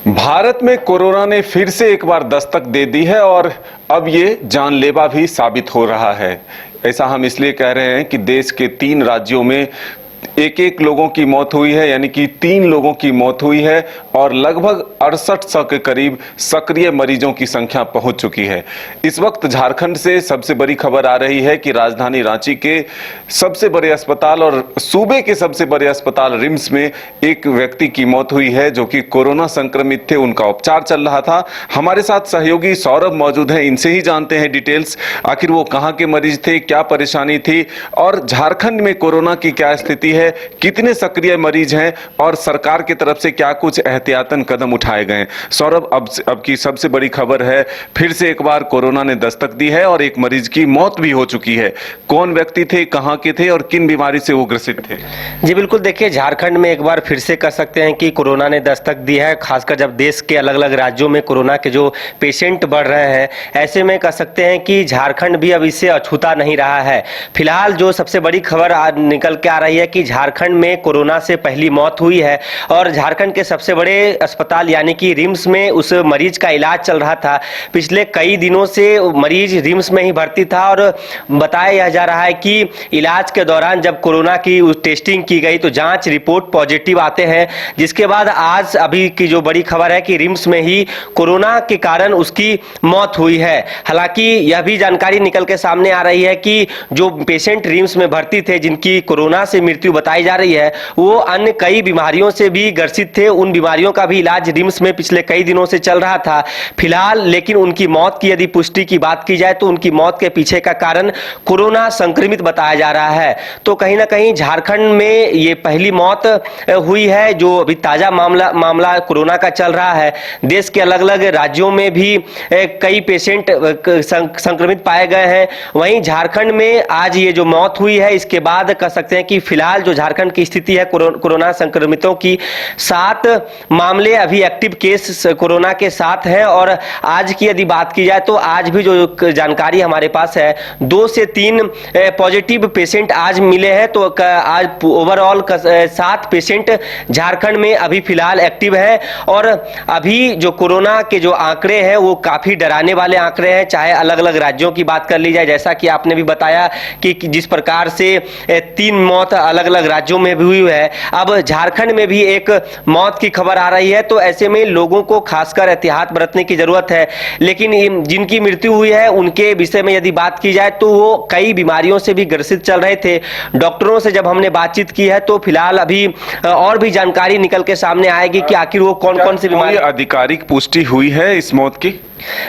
भारत में कोरोना ने फिर से एक बार दस्तक दे दी है और अब ये जानलेवा भी साबित हो रहा है। ऐसा हम इसलिए कह रहे हैं कि देश के 3 राज्यों में एक एक लोगों की मौत हुई है, यानी कि 3 लोगों की मौत हुई है और लगभग 6800 के करीब सक्रिय मरीजों की संख्या पहुंच चुकी है। इस वक्त झारखंड से सबसे बड़ी खबर आ रही है कि राजधानी रांची के सबसे बड़े अस्पताल और सूबे के सबसे बड़े अस्पताल रिम्स में एक व्यक्ति की मौत हुई है जो कि कोरोना संक्रमित थे, उनका उपचार चल रहा था। हमारे साथ सहयोगी सौरभ मौजूद हैं, इनसे ही जानते हैं डिटेल्स, आखिर वो कहाँ के मरीज थे, क्या परेशानी थी और झारखंड में कोरोना की क्या स्थिति है, कितने सक्रिय मरीज हैं और सरकार की तरफ से क्या कुछ एहतियातन कदम उठाए गए। सौरभ, अब की सबसे बड़ी खबर है, फिर से एक बार कोरोना ने दस्तक दी है और एक मरीज की मौत भी हो चुकी है। कौन व्यक्ति थे, कहां के थे और किन बीमारी से वो ग्रसित थे? जी बिल्कुल, देखिए झारखंड में एक बार फिर से कह सकते हैं कि कोरोना ने दस्तक दी है, खासकर जब देश के अलग अलग राज्यों में कोरोना के जो पेशेंट बढ़ रहे हैं, ऐसे में कह सकते हैं कि झारखंड भी अब इससे अछूता नहीं रहा है। फिलहाल जो सबसे बड़ी खबर निकल के आ रही है कि झारखंड में कोरोना से पहली मौत हुई है और झारखंड के सबसे बड़े अस्पताल यानी कि रिम्स में उस मरीज का इलाज चल रहा था। पिछले कई दिनों से मरीज रिम्स में ही भर्ती था और बताया जा रहा है कि इलाज के दौरान जब कोरोना की टेस्टिंग की गई तो जांच रिपोर्ट पॉजिटिव आते हैं, जिसके बाद आज अभी की जो बड़ी खबर है कि रिम्स में ही कोरोना के कारण उसकी मौत हुई है। हालांकि यह भी जानकारी निकल के सामने आ रही है कि जो पेशेंट रिम्स में भर्ती थे, जिनकी कोरोना से मृत्यु बताई जा रही है, वो अन्य कई बीमारियों से भी ग्रसित थे। उन बीमारियों का भी इलाज रिम्स में पिछले कई दिनों से चल रहा था फिलहाल। लेकिन उनकी मौत की यदि पुष्टि की बात की जाए तो उनकी मौत के पीछे का कारण कोरोना संक्रमित बताया जा रहा है। तो कहीं ना कहीं झारखंड में ये पहली मौत हुई है जो अभी ताजा मामला कोरोना का चल रहा है। देश के अलग अलग राज्यों में भी कई पेशेंट संक्रमित पाए गए हैं। वहीं झारखंड में आज ये जो मौत हुई है, इसके बाद कह सकते हैं कि फिलहाल जो झारखंड की स्थिति है कोरोना संक्रमितों की, 7 मामले अभी एक्टिव केस कोरोना के साथ हैं। और आज की यदि बात की जाए तो आज भी जो जानकारी हमारे पास है, 2 से 3 पॉजिटिव पेशेंट आज मिले हैं। तो आज ओवरऑल 7 पेशेंट झारखंड में अभी फिलहाल एक्टिव है। और अभी जो कोरोना के जो आंकड़े हैं वो काफी डराने वाले आंकड़े हैं, चाहे अलग अलग राज्यों की बात कर ली जाए, जैसा कि आपने भी बताया कि जिस प्रकार से 3 मौत अलग अलग राज्यों में भी हुई है, अब झारखंड में भी एक मौत की खबर आ रही है। तो ऐसे में लोगों को खासकर एहतियात बरतने की जरूरत है। लेकिन जिनकी मृत्यु हुई है उनके विषय में यदि बात की जाए तो वो कई बीमारियों से भी ग्रसित चल रहे थे। डॉक्टरों से जब हमने बातचीत की है तो फिलहाल अभी और भी जानकारी निकल के सामने आएगी कि आखिर वो कौन कौन सी बीमारी। आधिकारिक पुष्टि हुई है इस मौत की?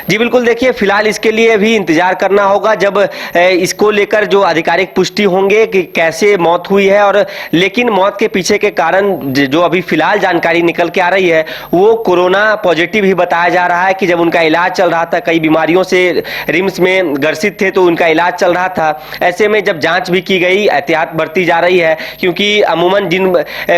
जी बिल्कुल, देखिए फिलहाल इसके लिए भी इंतजार करना होगा जब इसको लेकर जो आधिकारिक पुष्टि होंगे कि कैसे मौत हुई है। और लेकिन मौत के पीछे के कारण जो अभी फिलहाल जानकारी निकल के आ रही है वो कोरोना पॉजिटिव ही बताया जा रहा है कि जब उनका इलाज चल रहा था, कई बीमारियों से रिम्स में ग्रसित थे तो उनका इलाज चल रहा था। ऐसे में जब जांच भी की गई, एहतियात बरती जा रही है, क्योंकि अमूमन जिन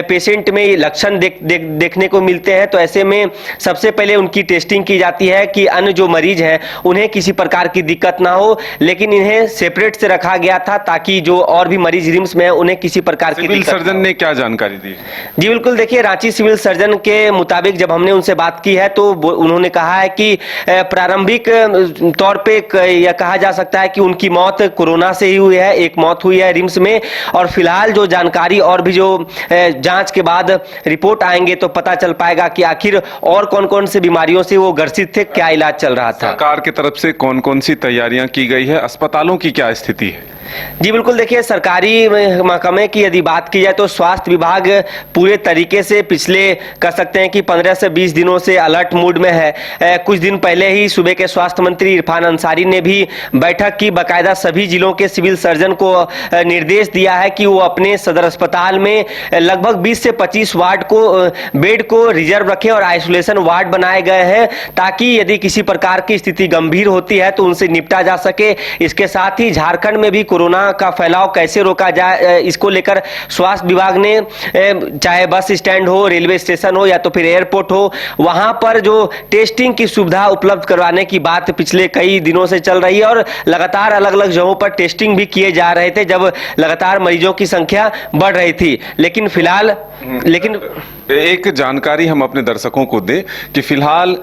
पेशेंट में लक्षण देखने को मिलते हैं तो ऐसे में सबसे पहले उनकी टेस्टिंग की जाती है कि जो मरीज हैं उन्हें किसी प्रकार की दिक्कत ना हो। लेकिन इन्हें सेपरेट से रखा गया था ताकि जो और भी मरीज रिम्स में हैं उन्हें किसी प्रकार की सिविल सर्जन ने क्या जानकारी दी? जी बिल्कुल, देखिए रांची सिविल सर्जन के मुताबिक जब हमने उनसे बात की है तो उन्होंने कहा है कि प्रारंभिक तौर पे यह कहा जा सकता है कि उनकी मौत कोरोना से ही हुई है, एक मौत हुई है रिम्स में। और फिलहाल जो जानकारी और भी जो जांच के बाद रिपोर्ट आएंगे तो पता चल पाएगा कि आखिर और कौन कौन से बीमारियों से वो ग्रसित थे, क्या इलाज चल रहा था। सरकार की तरफ से कौन कौन सी तैयारियां की गई है, अस्पतालों की क्या स्थिति है? जी बिल्कुल, देखिए सरकारी महकमे की यदि बात की जाए तो स्वास्थ्य विभाग पूरे तरीके से पिछले कह सकते हैं कि 15 से 20 दिनों से अलर्ट मूड में है। कुछ दिन पहले ही सूबे के स्वास्थ्य मंत्री इरफान अंसारी ने भी बैठक की, बाकायदा सभी जिलों के सिविल सर्जन को निर्देश दिया है कि वो अपने सदर अस्पताल में लगभग 20 से 25 बेड को रिजर्व रखें और आइसोलेशन वार्ड बनाए गए हैं ताकि यदि किसी प्रकार की स्थिति गंभीर होती है तो उनसे निपटा जा सके। इसके साथ ही झारखंड में भी कोरोना का फैलाव कैसे रोका जाए, इसको लेकर स्वास्थ्य विभाग ने चाहे बस स्टैंड हो, रेलवे स्टेशन हो या तो फिर एयरपोर्ट हो, वहां पर जो टेस्टिंग की सुविधा उपलब्ध करवाने की बात पिछले कई दिनों से चल रही है और लगातार अलग अलग जगहों पर टेस्टिंग भी किए जा रहे थे जब लगातार मरीजों की संख्या बढ़ रही थी। लेकिन फिलहाल एक जानकारी हम अपने दर्शकों को दें कि फिलहाल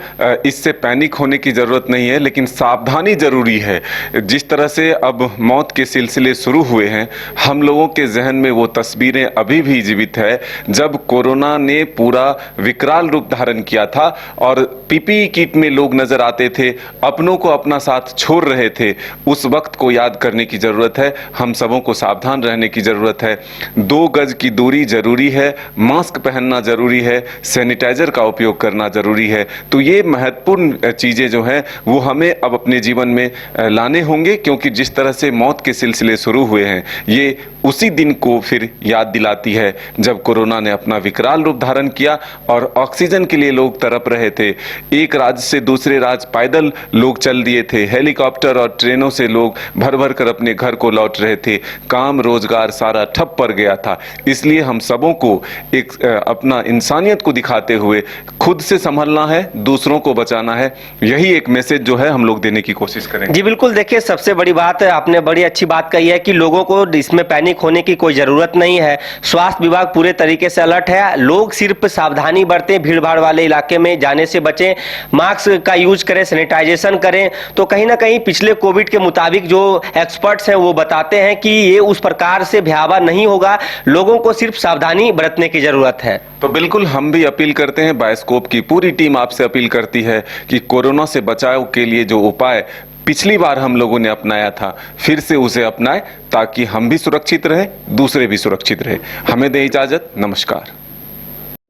इससे पैनिक होने की जरूरत नहीं है, लेकिन सावधानी जरूरी है। जिस तरह से अब मौत के सिलसिले शुरू हुए हैं, हम लोगों के जहन में वो तस्वीरें अभी भी जीवित है जब कोरोना ने पूरा विकराल रूप धारण किया था और पीपीई किट में लोग नजर आते थे, अपनों को अपना साथ छोड़ रहे थे। उस वक्त को याद करने की जरूरत है, हम सबों को सावधान रहने की जरूरत है। 2 गज की दूरी जरूरी है, मास्क पहनना जरूरी है, सैनिटाइजर का उपयोग करना जरूरी है। तो ये महत्वपूर्ण चीजें जो हैं वो हमें अब अपने जीवन में लाने होंगे, क्योंकि जिस तरह से मौत के सिलसिले शुरू हुए हैं ये उसी दिन को फिर याद दिलाती है जब कोरोना ने अपना विकराल रूप धारण किया और ऑक्सीजन के लिए लोग तड़प रहे थे। एक राज्य से दूसरे राज्य पैदल लोग चल दिए थे, हेलीकॉप्टर और ट्रेनों से लोग भर भर कर अपने घर को लौट रहे थे, काम रोजगार सारा ठप पड़ गया था। इसलिए हम सबों को एक अपना इंसानियत को दिखाते हुए खुद से संभलना है, दूसरों को बचाना है। यही एक मैसेज जो है हम लोग देने की कोशिश करेंगे। जी बिल्कुल, देखिए सबसे बड़ी बात है, आपने बड़ी अच्छी बात कही है कि लोगों को इसमें पैनिक होने की कोई जरूरत नहीं है। स्वास्थ्य विभाग पूरे तरीके से अलर्ट है। लोग सिर्फ सावधानी बरतें, भीड़ भाड़ वाले इलाके में जाने से बचें, मास्क का यूज करें, सैनिटाइजेशन करें। तो कहीं ना कहीं पिछले कोविड के मुताबिक जो एक्सपर्ट्स हैं वो बताते हैं कि ये उस प्रकार से भयावह नहीं होगा, लोगों को सिर्फ सावधानी बरतने की जरूरत है। तो बिल्कुल हम भी अपील करते हैं, बायोस्कोप की पूरी टीम आपसे अपील करती है कि कोरोना से बचाव के लिए जो उपाय पिछली बार हम लोगों ने अपनाया था फिर से उसे अपनाएं, ताकि हम भी सुरक्षित रहें, दूसरे भी सुरक्षित रहें। हमें दें इजाजत, नमस्कार।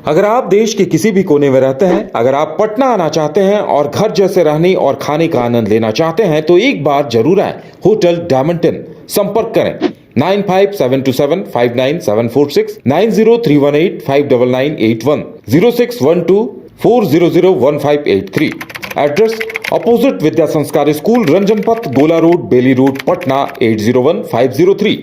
अगर आप देश के किसी भी कोने में रहते हैं, अगर आप पटना आना चाहते हैं और घर जैसे रहने और खाने का आनंद लेना चाहते हैं तो एक बार जरूर आए होटल डायमंटन। संपर्क करें 9572759746, 9031859981, 0612400158 एड्रेस अपोजिट विद्या संस्कार school, Ranjan Path, Gola road, Bailey road, Patna 801503।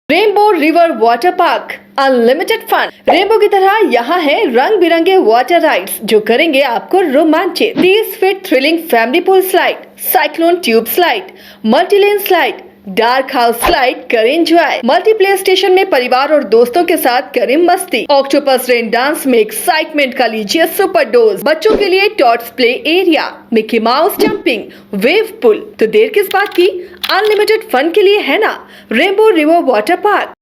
Rainbow river water park, unlimited fun. Rainbow की तरह यहाँ है रंग बिरंगे वाटर राइड्स जो करेंगे आपको रोमांचित। 30 feet thrilling family pool slide, cyclone tube slide, multilane slide, dark house slide करें एंजॉय। मल्टीप्लेयर स्टेशन में परिवार और दोस्तों के साथ करें मस्ती। ऑक्टोपस रेन डांस में एक्साइटमेंट का लीजिए सुपर डोज। बच्चों के लिए tots play area, Mickey Mouse jumping, wave pool. तो देर किस बात की, अनलिमिटेड फन के लिए है ना रेनबो रिवर वाटर पार्क।